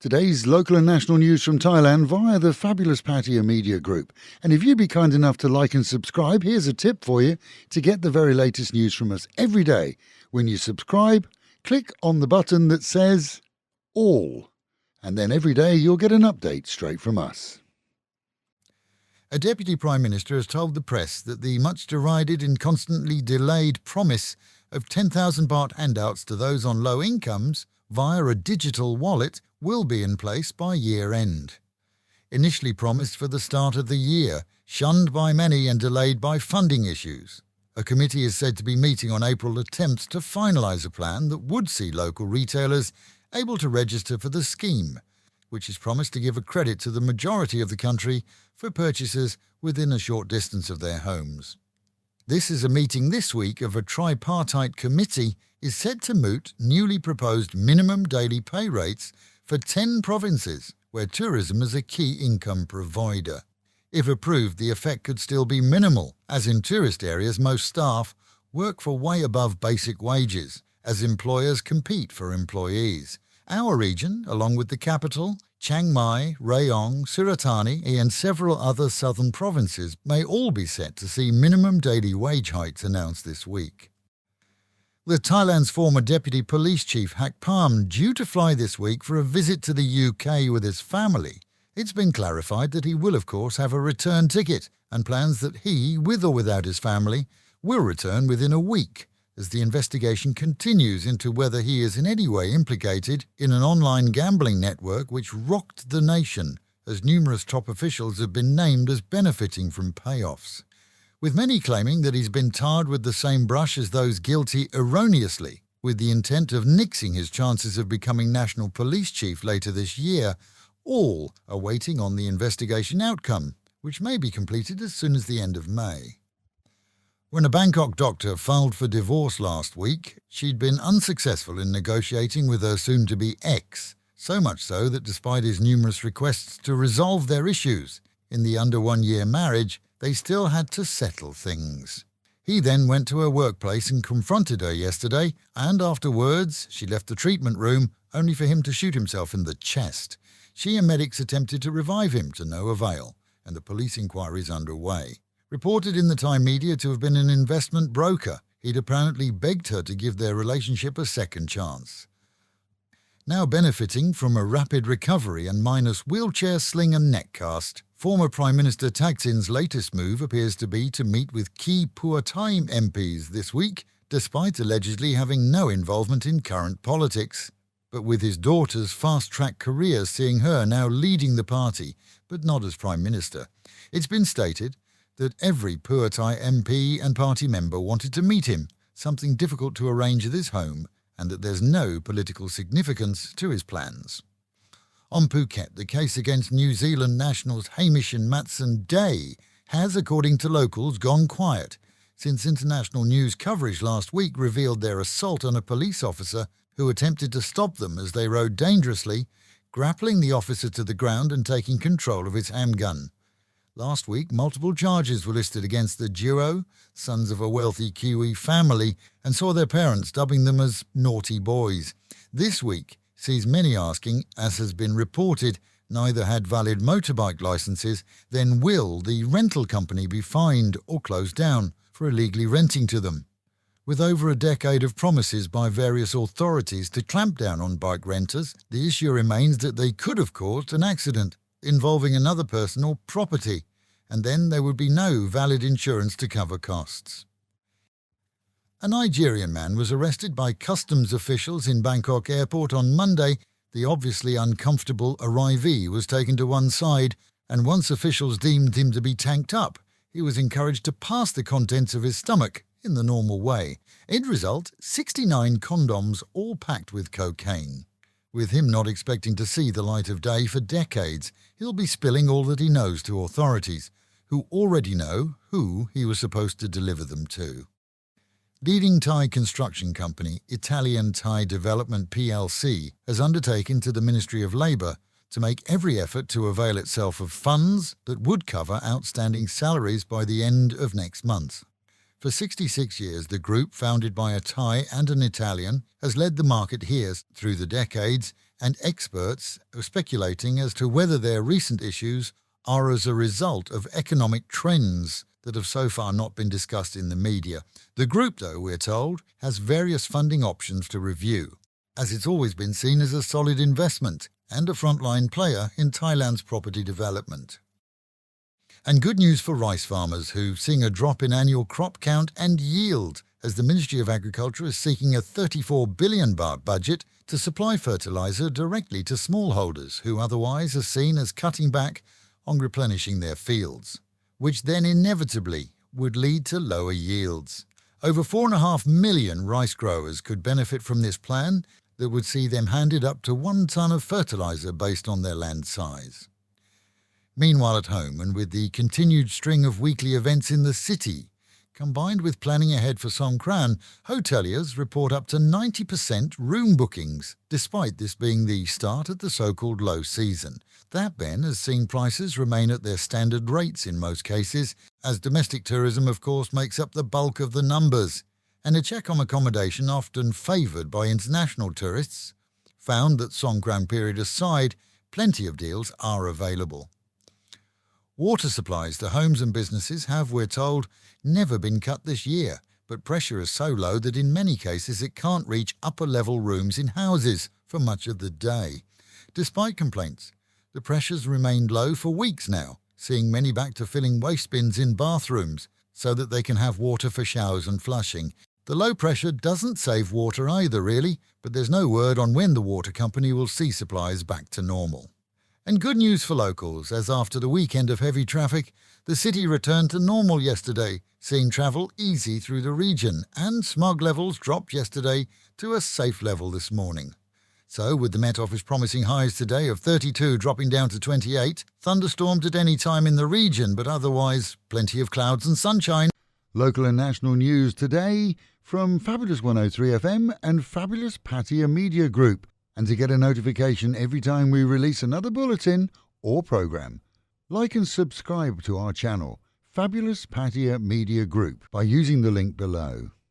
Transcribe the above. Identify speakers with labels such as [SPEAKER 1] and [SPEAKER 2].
[SPEAKER 1] Today's local and national news from Thailand via the fabulous Pattaya Media Group. And if you'd be kind enough to like and subscribe, here's a tip for you to get the very latest news from us every day. When you subscribe, click on the button that says All. And then every day you'll get an update straight from us.
[SPEAKER 2] A Deputy Prime Minister has told the press that the much derided and constantly delayed promise of 10,000 baht handouts to those on low incomes via a digital wallet will be in place by year-end. Initially promised for the start of the year, shunned by many and delayed by funding issues, a committee is said to be meeting on April attempts to finalise a plan that would see local retailers able to register for the scheme, which is promised to give a credit to the majority of the country for purchases within a short distance of their homes. This is a meeting this week of a tripartite committee is set to moot newly proposed minimum daily pay rates for 10 provinces where tourism is a key income provider. If approved, the effect could still be minimal, as in tourist areas most staff work for way above basic wages as employers compete for employees. Our region, along with the capital, Chiang Mai, Rayong, Suratani and several other southern provinces may all be set to see minimum daily wage hikes announced this week. With Thailand's former Deputy Police Chief Hak Palm due to fly this week for a visit to the UK with his family, it's been clarified that he will of course have a return ticket and plans that he, with or without his family, will return within a week as the investigation continues into whether he is in any way implicated in an online gambling network which rocked the nation, as numerous top officials have been named as benefiting from payoffs, with many claiming that he's been tarred with the same brush as those guilty erroneously, with the intent of nixing his chances of becoming National Police Chief later this year. All are waiting on the investigation outcome, which may be completed as soon as the end of May. When a Bangkok doctor filed for divorce last week, she'd been unsuccessful in negotiating with her soon-to-be ex, so much so that despite his numerous requests to resolve their issues in the under 1 year marriage, they still had to settle things. He then went to her workplace and confronted her yesterday, and afterwards she left the treatment room only for him to shoot himself in the chest. She and medics attempted to revive him to no avail, and the police inquiry is underway. Reported in the Thai media to have been an investment broker, he'd apparently begged her to give their relationship a second chance. Now benefiting from a rapid recovery and minus wheelchair sling and neck cast, former Prime Minister Thaksin's latest move appears to be to meet with key Phua Thai MPs this week, despite allegedly having no involvement in current politics, but with his daughter's fast-track career seeing her now leading the party, but not as Prime Minister. It's been stated that every Phua Thai MP and party member wanted to meet him, something difficult to arrange at his home, and that there's no political significance to his plans. On Phuket, the case against New Zealand nationals Hamish and Matson Day has, according to locals, gone quiet, since international news coverage last week revealed their assault on a police officer who attempted to stop them as they rode dangerously, grappling the officer to the ground and taking control of his handgun. Last week, multiple charges were listed against the duo, sons of a wealthy Kiwi family, and saw their parents dubbing them as naughty boys. This week sees many asking, as has been reported, neither had valid motorbike licences, then will the rental company be fined or closed down for illegally renting to them? With over a decade of promises by various authorities to clamp down on bike renters, the issue remains that they could have caused an accident involving another person or property, and then there would be no valid insurance to cover costs. A Nigerian man was arrested by customs officials in Bangkok airport on Monday. The obviously uncomfortable arrivee was taken to one side, and once officials deemed him to be tanked up, he was encouraged to pass the contents of his stomach in the normal way. End result, 69 condoms all packed with cocaine. With him not expecting to see the light of day for decades, he'll be spilling all that he knows to authorities, who already know who he was supposed to deliver them to. Leading Thai construction company Italian Thai Development plc has undertaken to the Ministry of Labour to make every effort to avail itself of funds that would cover outstanding salaries by the end of next month. For 66 years, the group, founded by a Thai and an Italian, has led the market here through the decades and experts are speculating as to whether their recent issues are as a result of economic trends that have so far not been discussed in the media. The group, though, we're told, has various funding options to review, as it's always been seen as a solid investment and a frontline player in Thailand's property development. And good news for rice farmers who seeing a drop in annual crop count and yield, as the Ministry of Agriculture is seeking a 34 billion baht budget to supply fertiliser directly to smallholders who otherwise are seen as cutting back on replenishing their fields, which then inevitably would lead to lower yields. Over 4.5 million rice growers could benefit from this plan that would see them handed up to 1 tonne of fertiliser based on their land size. Meanwhile at home, and with the continued string of weekly events in the city, combined with planning ahead for Songkran, hoteliers report up to 90% room bookings, despite this being the start of the so-called low season. That, Ben, has seen prices remain at their standard rates in most cases, as domestic tourism, of course, makes up the bulk of the numbers. And a check on accommodation, often favoured by international tourists, found that Songkran period aside, plenty of deals are available. Water supplies to homes and businesses have, we're told, never been cut this year, but pressure is so low that in many cases it can't reach upper-level rooms in houses for much of the day. Despite complaints, the pressure's remained low for weeks now, seeing many back to filling waste bins in bathrooms so that they can have water for showers and flushing. The low pressure doesn't save water either, really, but there's no word on when the water company will see supplies back to normal. And good news for locals, as after the weekend of heavy traffic, the city returned to normal yesterday, seeing travel easy through the region, and smog levels dropped yesterday to a safe level this morning. So, with the Met Office promising highs today of 32 dropping down to 28, thunderstorms at any time in the region, but otherwise plenty of clouds and sunshine.
[SPEAKER 1] Local and national news today from Fabulous 103 FM and Fabulous Pattaya Media Group. And to get a notification every time we release another bulletin or program, like and subscribe to our channel, Fabulous Pattaya Media Group, by using the link below.